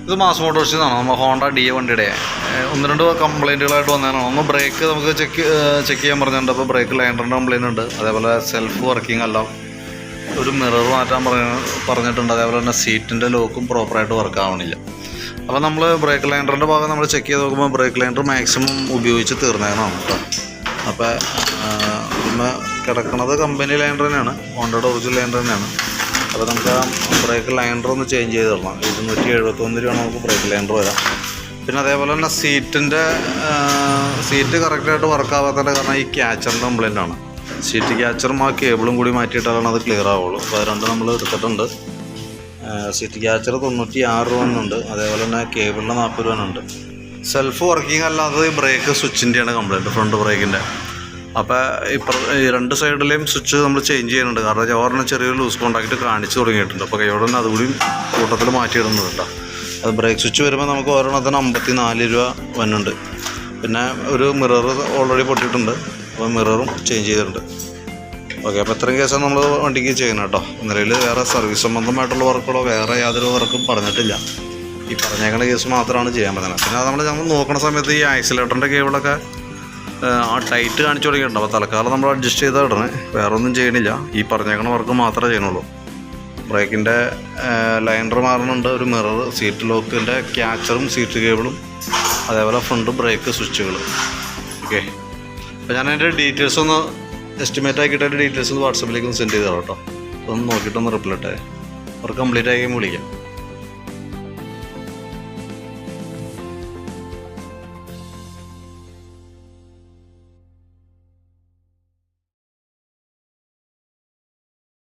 ഇത് മാസ് മോട്ടോഴ്സിൽ നിന്നാണ്. നമ്മൾ ഹോണ്ട ഡി വണ്ടിയുടെ 1-2 കംപ്ലയിൻറ്റുകളായിട്ട് വന്നതാണ്. ഒന്ന് ബ്രേക്ക് നമുക്ക് ചെക്ക് ചെയ്യാൻ പറഞ്ഞിട്ടുണ്ട്. അപ്പോൾ ബ്രേക്ക് ലൈൻഡറിൻ്റെ കംപ്ലയിൻ്റ് ഉണ്ട്. അതേപോലെ സെൽഫ് വർക്കിംഗ് അല്ല, ഒരു മിറർ മാറ്റാൻ പറഞ്ഞിട്ടുണ്ട്. അതേപോലെ തന്നെ സീറ്റിൻ്റെ ലോക്കും പ്രോപ്പറായിട്ട് വർക്ക് ആവണില്ല. അപ്പോൾ നമ്മൾ ബ്രേക്ക് ലൈൻഡറിൻ്റെ ഭാഗം നമ്മൾ ചെക്ക് ചെയ്ത് നോക്കുമ്പോൾ ബ്രേക്ക് ലൈൻഡർ മാക്സിമം ഉപയോഗിച്ച് തീർന്നേന്നാണ് കേട്ടോ. അപ്പോൾ ഇന്ന് കിടക്കുന്നത് കമ്പനി ലൈൻഡർ തന്നെയാണ്, ഹോണ്ടയുടെ ഒറിജിനൽ ലൈൻഡർ തന്നെയാണ്. അപ്പോൾ നമുക്ക് ആ ബ്രേക്ക് ലൈൻഡർ ഒന്ന് ചേഞ്ച് ചെയ്ത് തരണം. 271 രൂപയാണ് നമുക്ക് ബ്രേക്ക് ലൈൻഡർ വരാം. പിന്നെ അതേപോലെ തന്നെ സീറ്റ് കറക്റ്റായിട്ട് വർക്കാവാത്തതിൻ്റെ കാരണം ഈ ക്യാച്ചറിൻ്റെ കംപ്ലയിൻ്റ് ആണ്. സീറ്റ് ക്യാച്ചറും ആ കേബിളും കൂടി മാറ്റിയിട്ടാണ് അത് ക്ലിയർ ആവുള്ളൂ. അപ്പോൾ അത് രണ്ടും നമ്മൾ എടുത്തിട്ടുണ്ട്. സീറ്റ് ക്യാച്ചർ 96 രൂപ, അതേപോലെ തന്നെ കേബിളിന് 40 രൂപ. സെൽഫ് വർക്കിംഗ് അല്ലാതെ ഈ ബ്രേക്ക് സ്വിച്ചിൻ്റെയാണ് കംപ്ലയിൻറ്റ്, ഫ്രണ്ട് ബ്രേക്കിൻ്റെ. അപ്പോൾ ഈ 2 സൈഡിലെയും സ്വിച്ച് നമ്മൾ ചേഞ്ച് ചെയ്യുന്നുണ്ട്. കാരണം ഒരെണ്ണം ചെറിയൊരു ലൂസ് കോൺടാക്റ്റ് കാണിച്ച് തുടങ്ങിയിട്ടുണ്ട്. അപ്പോൾ കൈയോടെ തന്നെ അതുകൂടി കൂട്ടത്തിൽ മാറ്റിയിടുന്നുണ്ട്. അത് ബ്രേക്ക് സ്വിച്ച് വരുമ്പോൾ നമുക്ക് ഒരെണ്ണത്തിന് 54 രൂപ വരുന്നുണ്ട്. പിന്നെ ഒരു മിറർ ഓൾറെഡി പൊട്ടിയിട്ടുണ്ട്, അപ്പോൾ മിററും ചേഞ്ച് ചെയ്തിട്ടുണ്ട്. ഓക്കെ, അപ്പോൾ ഇത്രയും കേസാണ് നമ്മൾ വണ്ടിക്ക് ചെയ്യുന്നത് കേട്ടോ. നിലവിൽ വേറെ സർവീസ് സംബന്ധമായിട്ടുള്ള വർക്കുകളോ വേറെ യാതൊരു വർക്കും പറഞ്ഞിട്ടില്ല. ഈ പറഞ്ഞേക്കുന്ന കേസ് മാത്രമാണ് ചെയ്യാൻ പറ്റുന്നത്. പിന്നെ നമ്മൾ നോക്കുന്ന സമയത്ത് ഈ ആക്സിലേറ്ററിൻ്റെ കേബിളൊക്കെ ആ ടൈറ്റ് കാണിച്ചു തുടങ്ങിയിട്ടുണ്ട്. അപ്പോൾ തൽക്കാലം നമ്മൾ അഡ്ജസ്റ്റ് ചെയ്താൽ ഇടണേ, വേറെ ഒന്നും ചെയ്യണില്ല. ഈ പറഞ്ഞേക്കുന്ന വർക്ക് മാത്രമേ ചെയ്യണുള്ളൂ. ബ്രേക്കിൻ്റെ ലൈൻഡർ മാറുന്നുണ്ട്, ഒരു മിറർ, സീറ്റ് ലോക്കിൻ്റെ ക്യാച്ചറും സീറ്റ് കേബിളും, അതേപോലെ ഫ്രണ്ട് ബ്രേക്ക് സ്വിച്ചുകൾ. ഓക്കെ, അപ്പോൾ ഞാൻ അതിൻ്റെ ഡീറ്റെയിൽസ് ഒന്ന് എസ്റ്റിമേറ്റ് ആക്കിയിട്ട് അതിൻ്റെ ഡീറ്റെയിൽസ് വാട്സപ്പിലേക്ക് ഒന്ന് സെൻഡ് ചെയ്തോളാം കേട്ടോ. അതൊന്ന് നോക്കിയിട്ടൊന്ന് റിപ്ലൈ ഇട്ടേ. വർക്ക് കംപ്ലീറ്റ് ആക്കി വിളിക്കാം.